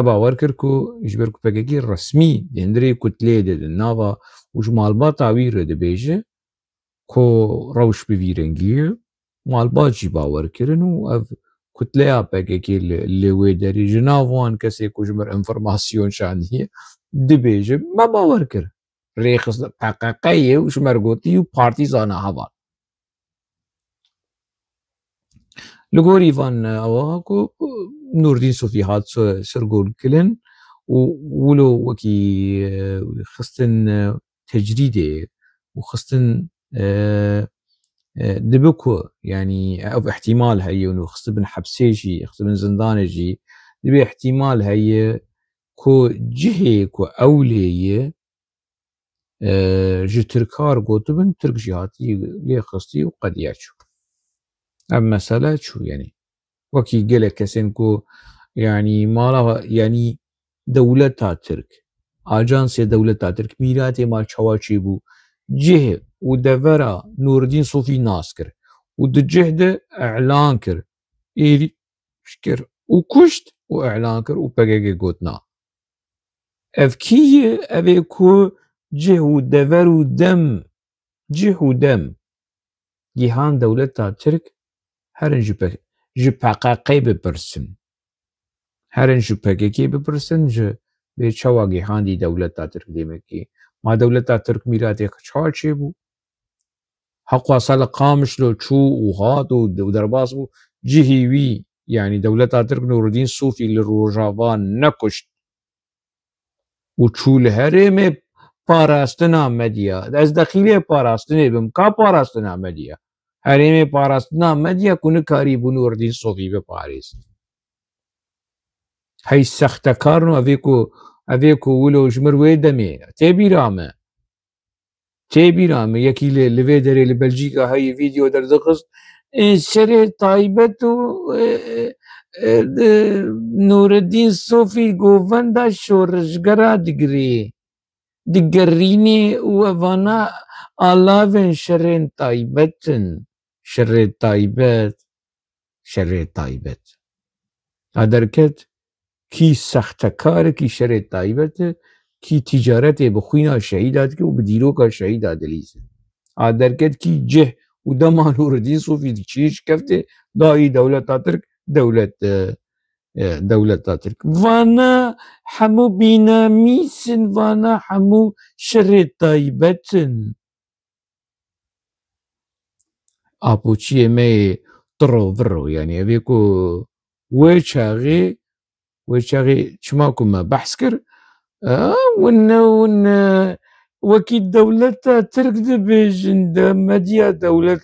باور کر کو اجبر کو PKK رسمي دندري كتلة ده ناوا وش مالبات عوير ده بيجه كو روش بفيرنجي مالبات جي باور كرنو اف كتلة PKK اللي ويدري جناوان كسي كو جمر انفرماسيون شانديه ده بيجه ما باور كر ريخص حقيقية وش مرقوتي و بارتيزانا هوا لغوري فان اواكو نور الدين صوفي هات سرگول كلن ولو وكي خستن تجريده وخستن دبكو يعني او احتمال هي انه خست بن حبسيجي خست بن زندانجي دبي احتمال هي كو جهه كو اوليه جي تركار قوتبن ترك جهاتي لي خستي وقد ياتشو ام مسألة شو يعني وكي قلق كسين كو يعني مالا يعني دولتا ترك آجانس دولتا ترك ميراتي ما چواچي بو جه و دورا نور الدين صوفي ناس كر و ده جه ده اعلان كر ايري شكر و كشت و اعلان كر و PKK قوتنا اف كيه اوه كو جه و دور و دم جه و دم جهان دولتا ترك هرن جي PKK بپرسن هرن جي PKK بپرسن جي به چواگی هاندی دولتا ترک دیمکی ما دولتا ترک میراتی چهار چه بو حقا سال قامش لو تشو وهات ودرباس جهيوي يعني دولة ترك نور الدين صوفي للروجافان نكشت وتشو لهرم باراستنا مديا از دخيله باراستنا بم كا باراستنا مديا هرم باراستنا مديا كون كاري بنور الدين صوفي بباريس هاي سخت كارنو افيكو ولو جمر ويدمي تبي رامي يكي لفيدري لبلجيكا هاي فيديو دردقص شري طايبتو نور الدين صوفي قوفندا شورشقرا دقريني وفانا آلافن شرين طايبتن شري طايبت ادركت کی سختکار کی شر طایبت کی تجارت بخوینا شهیدات که و بدیرو کا شهیدات لیسه آدرکت کی جه و دا نور الدین صوفی چیش کفته دایی دولت ترک دولت ترک وانا حمو بینامیسن وانا حمو شر طایبتن آپوچی می طرو فرو يعني ابيكو وشاغي شماكم بحث كر ون وكي دولة ترك دبيجن مديا دولة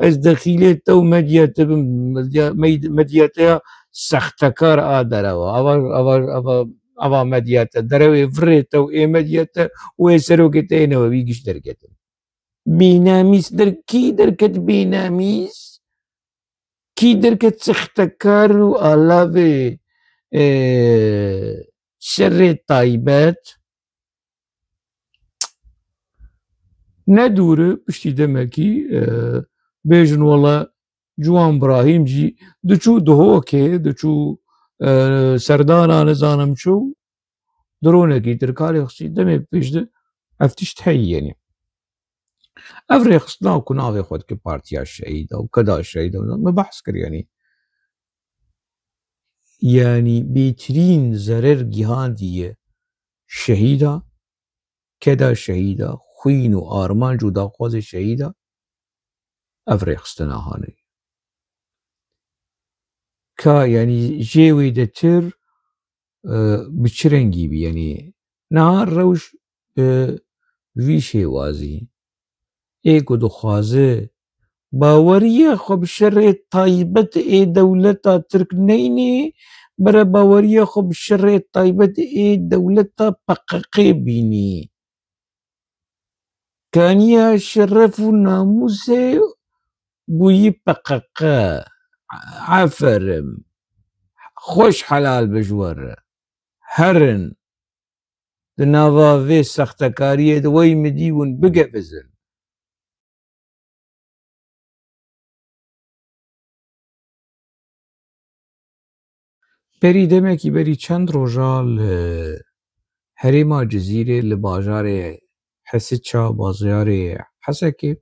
از دخيلة تو مديا سختكار آدروا أوا مديا دروي فريتو إيه مديا ويسرو كتين وبيجش دركت بيناميس كي دركت بيناميس كي دركت سختكار آلاوي شر طايبات ندوره بشتي دمكي بيجن والله جوان ابراهيم جي دچو دهوكي دچو سردانا نزانم شو درونكي تركالي خصي دمي بيجد افتش تحي يعني افري خصنا وكنا خود كي بارتيا الشهيدة وكذا الشهيدة ما بحث كر يعني بيترين زرر جهان دي شهيدة كذا شهيدة خوين وآرمان جودا قوز شهيدة أفريقستنا هاني كا يعني جيوي دتر بچرنگي بي يعني نهار روش في شيوازي ايكو دخوازه باوريه خب شر طيبت اي دولتا ترك نيني برا باوريه خب شر طيبت اي دولتا بققي بيني كانيا شرف ناموسي بوي بققا عفرم خوش حلال بجور هرن دنافا في سختكاريه دوي مديون بقفزن بری دمکی بری چند روژا هریما جزیره لباجار حسچا بازار حسكي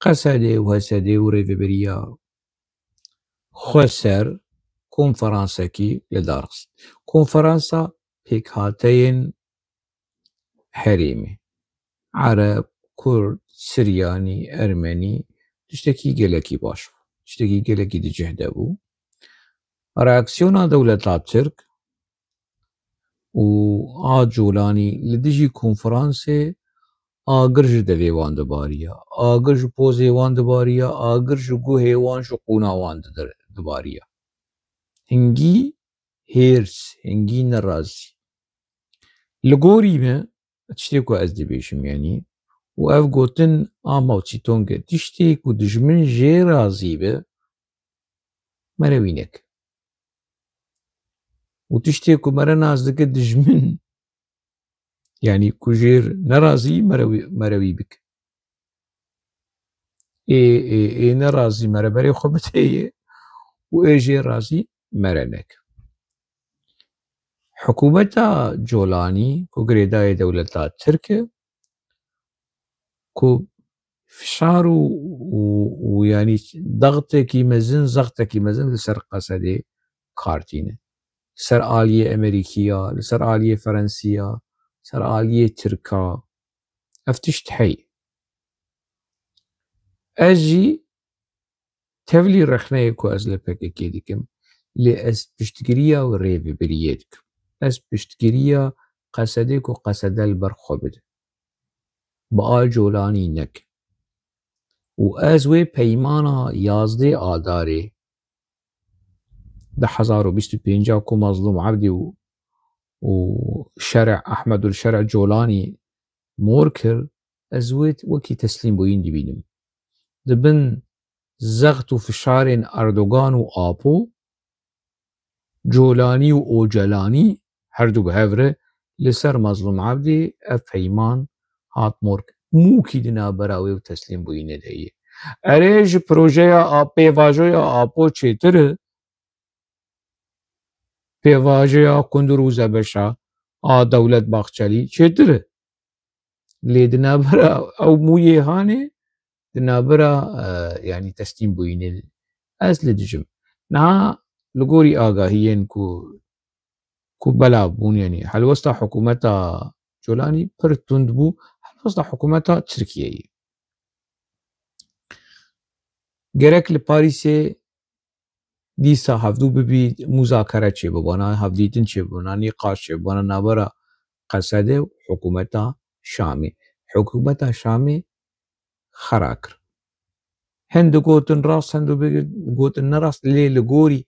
قسده وهسده وريفبريا خسر كونفرانسكي لدارس كونفرانسا هيك هاتين حريمي عرب كرد سرياني أرمني تشتكي جلكي باش تشتكي جلكي دي جهدبو رياكسيونا دولة ترك و جولاني لديجي كونفرانسي آگرج دوی وان دباریا آگرج پوزی وان دباریا آگرج گوه وان شقونا وان دباریا هنگی هيرس هنگي نرازي لغوري ما تشتيكو از دي بيشم يعني واف قوتن آما وتشيتونغ تشتيكو دجمن جي رازي به مروينك وتشتيكو مرا نازدك دجمن يعني كوجير نرازي مروي بك اي نرازي مرا بري خبتي واي جي رازي مرنك حكومة جولاني كو قريداي دولة تركيا كو فشار ويعني ضغطك مزن زغطك مزن لسر قصدي كارتين لسر آلية أمريكية لسر آلية فرنسية لسر آلية تركا افتش تحي ez jî tevlî rexneyê ku ez li PKK dikim lê ez piştgiriya rêveberiyê dikim. Ez piştgiriya qesedê ku qesede li ber xwe bide. Bi a Colanî nekin. û ez wê peymana 11 Adarê 2025 ku Mazlûm Ebdî û Şerع Ehmedul Şerع Colanî mor kir, ez wê wekî teslîm bûyîn dibînim. Di bin zext û fişarên Erdogan û Apo, Colanî û Ocalanî her du bi hev re li ser Mazlûm Ebdî ev peyman hat mor kir. Mûkî di navbera wê teslîm bûyînê de heye. Erê ji projeya pêvajoya Apo çêtir e, pêvajoya Kundur û Zebeşa a Dewlet Baxçelî çêtir e. Lê di navbera ew mûyê hanê di navbera yanî teslîm bûyînê ez li dijim. Niha li gorî agahiyên ku belav bûn yanî helwesta hikûmeta Colanî pir tund bû helwesta hikûmeta Tirkiyeyê. Gerek li Parîsê dîsa hevdû bibî muzakere çêbibana, hevdîtin çêbibana, nîqaş çêbibana navbera Qesedê û hikûmeta Şamê. Hikûmeta Şamê xera kir. Hin digotin rast hin digotin nerast lê li gorî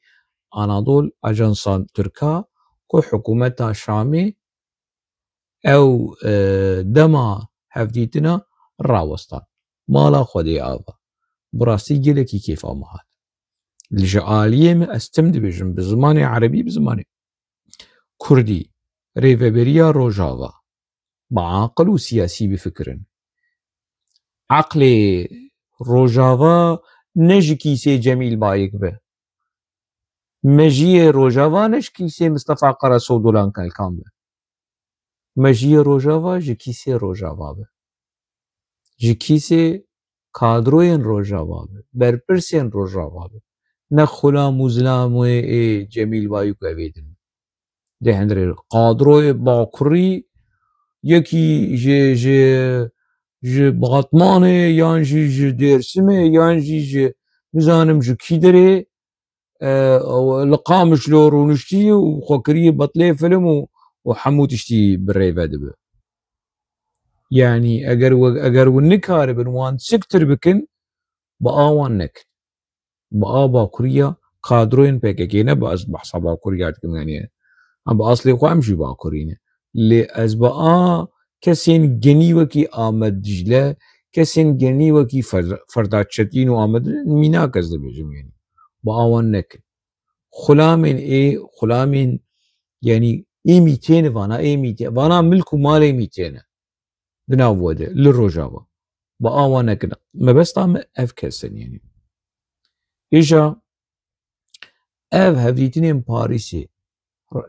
Anadol Ajansa Tirka ku hikûmeta Şamê ew dema hevdîtina rawestan. Mala Xwedê ava. Bi rastî gelekî kêfa min hat. Li ji aliyê me ez tim dibêjim bi zimanê Erebî bi zimanê Kurdî rêveberiya Rojava bi aqil û siyasî bifikirin. Eqlê Rojava ne ji kîsê Cemîl Bayik be. Mejiyê Rojava ne ji kîsê Mistefa Qarasoğlu'lan Kelkan be. Mejiyê Rojava ji kîsê Rojava be. Ji kîsê kadroyên Rojava be. Berpirsên Rojava be. Ne xulam û zilamê Cemîl Bayik evê din. Dê hindirê kadroyê Bakurî yekî ji Batmanê yan jî ji Dêrsimê yan jî ji nizanim ji kî derê li Qamişlo rûniştî û xwe kiriye betilê film û hemû tiştî bi rêve dibe. Yani eger hûn nikaribin wan siktir bikin bi a wan nekin. Bi a Bakuriya kadroyên PKK ne bi ez behsa Bakuriya dikim yani em bi aslê xwe em jî Bakurî ne. Lê ez bi a kesên genî wekî Ahmed Dicle, kesên genî wekî Ferdat Çetin û Ahmed mîna kes dibêjim yani. Bi a wan nekin. Xulamên yani êmî têne vana êmî têne. Vana milk û malê mî têne. Di nav we de li Rojava. Bi a wan nekin. Mebesta me ev kesin yani. Îja ev hevdîtinên Parîsê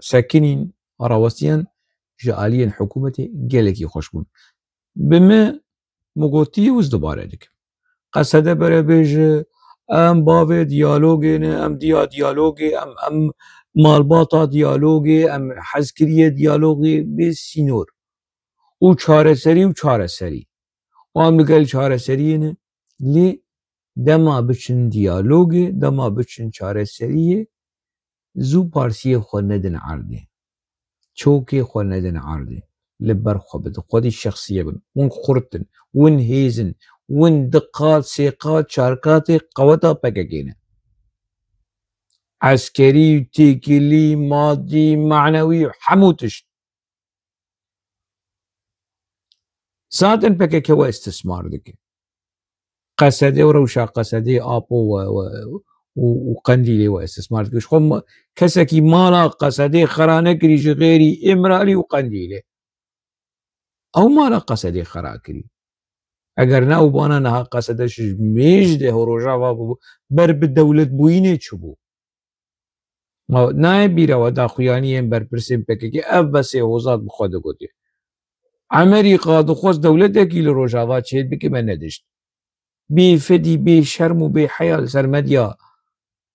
sekinîn rawestiyan ji aliyên hikûmetê gelekî xweş bûn. Bi me gotiyê wî dibare dikim. Qesede berebêje em bavê diyalogê ne, em diya diyalogê, em malbata diyalogê, em hezkiriye diyalogê bê sînor. û çareserî û çareserî. Wan bi gel çareseriyê ne lê dema biçin diyalogê, dema biçin çareseriyê zû partiyê xwe nedin erdê. Çokê xwe nedin erdê. Li ber xwe bidin. Xwedî şexsiye bin. Hûn xurtin, hûn hêzin, hûn di qat, sê qat, çar qatê qeweta PKK ne. Eskerî, têkilî, maddî, manewî hemû tişt. Zaten PKK we istismar dike. Qesedê û rewşa Qesedê Apo û Qendîlê we istismar dike. Ji xwe kesekî mala Qesedê xera nekirî ji xêrî İmralî û Qendîlê. Ew mala Qesedê xera kirî. Eger ne ew bana niha Qesede ji mêj de Rojava bû ber bi dewletbûyînê çibû. Nayê bîra we daxuyaniyên berpirsên PKK ev besê hozat bi xwe digotiye. Amerîka dixwest dewletekî li Rojava çêt bike me nedişt. Bê fedî, bê şerm û bê heya li ser medya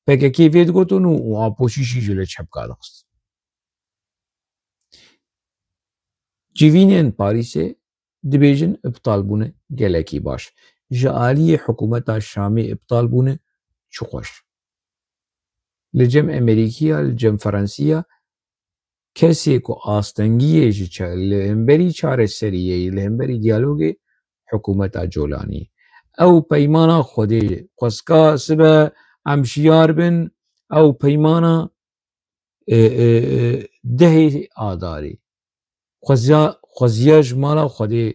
PKK vê digotin û Apoşîşî ji li çepka dixist. Civînên Parîsê dibêjin iptal bûne gelekî baş. جعالي حكومة الشامي إبطال بونه شو خوش لجم أمريكية لجم فرنسية كسي كو آستنگیه جي لهمبري چاره سريه لهمبري ديالوغي حكومة جولاني او پیمانا خوده قسكا سبا امشيار بن او پیمانا ده آداري خوزياج مالا خوده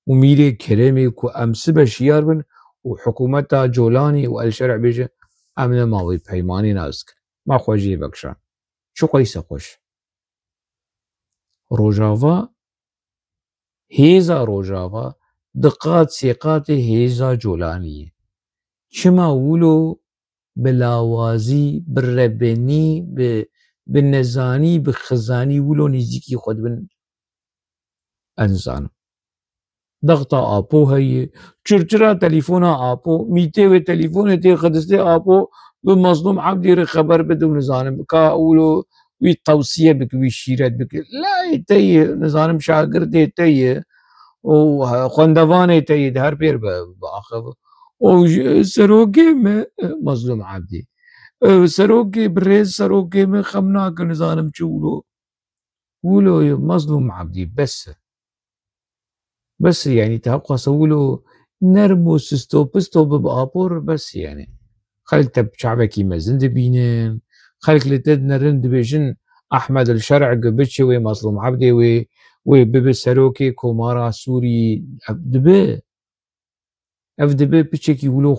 وميري كريمي كو امسبا شيار بن وحكومة جولاني والشرع بيجي امن ماوي پیماني نازك ما خوجي بكشان شو قيسا خوش روجاوا هيزا روجاوا دقات سيقات هيزا جولانية شما ولو بلاوازي بالربني بالنزاني بخزاني ولو نزيكي خود بن انزان ضغطة آبو هي چرچرا تليفونا آبو ميتي و تليفون تي خدستي آبو بمظلوم عبدي خبر بدون نزانم بكا أولو وي توصية بك وي شيرت بك لا تي نزانم شاگرد تي وخندوان تي هر بير بآخر وسروكي مظلوم عبدي سروكي بريز سروكي من خمناك نزانم چولو ولو مظلوم عبدي بس يعني تبقى سولو نرمو سستو بستو بآبور بس يعني خلك بشعبكي مزن دبينن خلك لتد نرن دبيجن أحمد الشرع قبتشي وي مظلوم عبدي وي ببي سروكي كومارا سوري دبي اف دبي بشكي ولو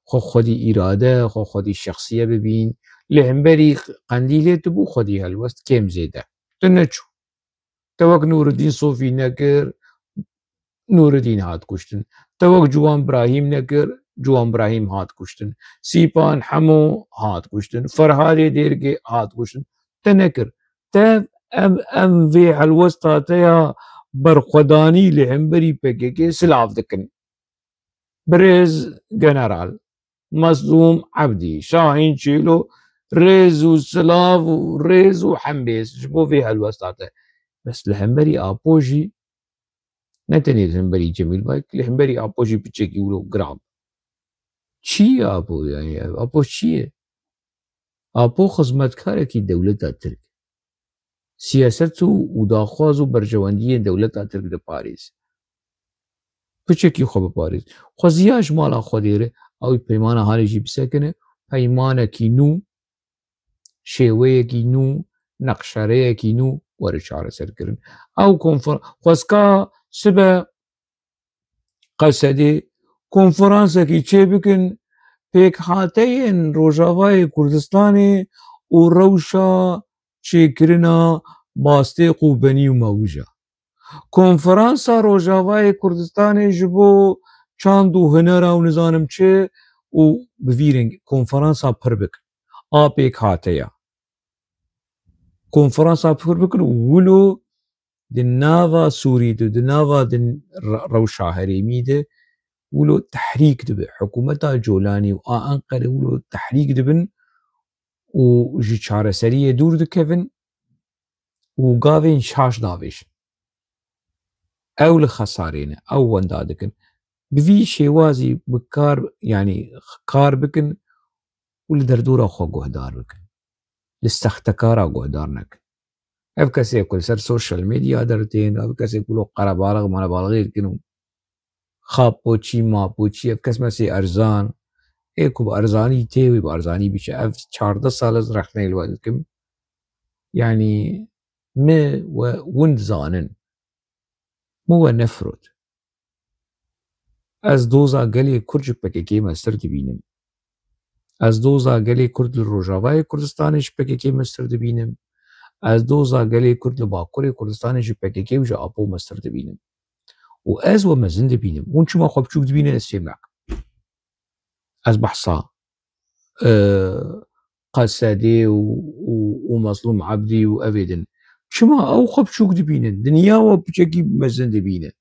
خودي إرادة خودي شخصية ببين لهمبري قنديلة تبو خودي هالوست كيم زيادة تنچو توك نور الدين صوفي نكر نور الدين هات كشتن توك جوان براهيم نكر جوان براهيم هات كشتن سيبان حمو هات كشتن فرهادي ديركي هات كشتن تنكر تاب ام في هالوسطى تيا برخداني لهمبري بكيكي سلاف دكن بريز جنرال مظلوم عبدي شاهين شيلو ريز وسلاف وريز وحمبيس شبو في هالوسطى بس لهمبري ابوجي نتني لهمبري جميل بايك لهمبري ابوجي بتشيك يقولوا جرام شي ابو يعني ابو شي ابو خدمتكاركي دولة الترك سياسته وداخوازو برجواندية دولة الترك ده باريس بتشيك خو باريس خوزياج مالا خوديره او پیمانه هاني جي بسكنه پیمانه كينو شيويه كينو نقشريه كينو ورشاره سركرن او خوسكا سبا قصدي كونفرانسا كي تشيبكن بيك هاتين روجاواي كردستاني وروشا شكرنا باستيق وبني وموجة كونفرانسا روجاواي كردستاني جبو چاندو هنرا ونزانم چه و بفيرنج كونفرانسا پربك بيك هاتيا كونفرانسا پربك ولو دنافا سوري دنافا دن روشا هريمي ده ولو تحريك دبن حكومة جولاني وأنقرة ولو تحريك دبن وجي چاره سرية دور دكفن وقاوين شاش داويش أو لخسارين أو وندادكن بفي شيوازي بكار يعني كار بكن ولدردورا خو قهدار بكن لستختكارا قهدار نكن أفكاسي يقول سر سوشال ميديا درتين أفكاسي يقولوا قربالغ ما نبالغير كنو خابوچی ماپوچی اف کس مثل ارزان ایکو با ارزانی تیوی با ارزانی بیشه اف 14 سال از رخنه الوالد کم يعني ما وند زانن مو نفرد از دوزا گلی کرج پککی مستر دبینم از دوزا گلی کرد روجاوای کردستانش پککی مستر دبینم از دوزا گلی کرد باکوری کردستانش پککی وجا آپو مستر دبینم وأز ومازن دبينم ونشو ما خوب تشوف دبينه السماك أز بحصا قصدي ومظلوم عبدي وأبدا شما أو خوب تشوف دبينه الدنيا وبشكي مازن دبينه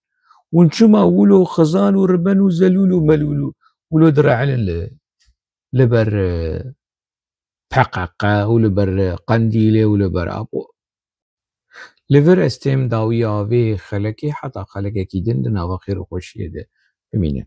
ونشو ما ولو خزان وربن وزلول وملول ولو درعلن لبر حققة ولبر قنديلة ولبر أبو لفر استم داوی آوی خلکی حتی خلکی دن دن آوا خیر و خوشیه ده بمینه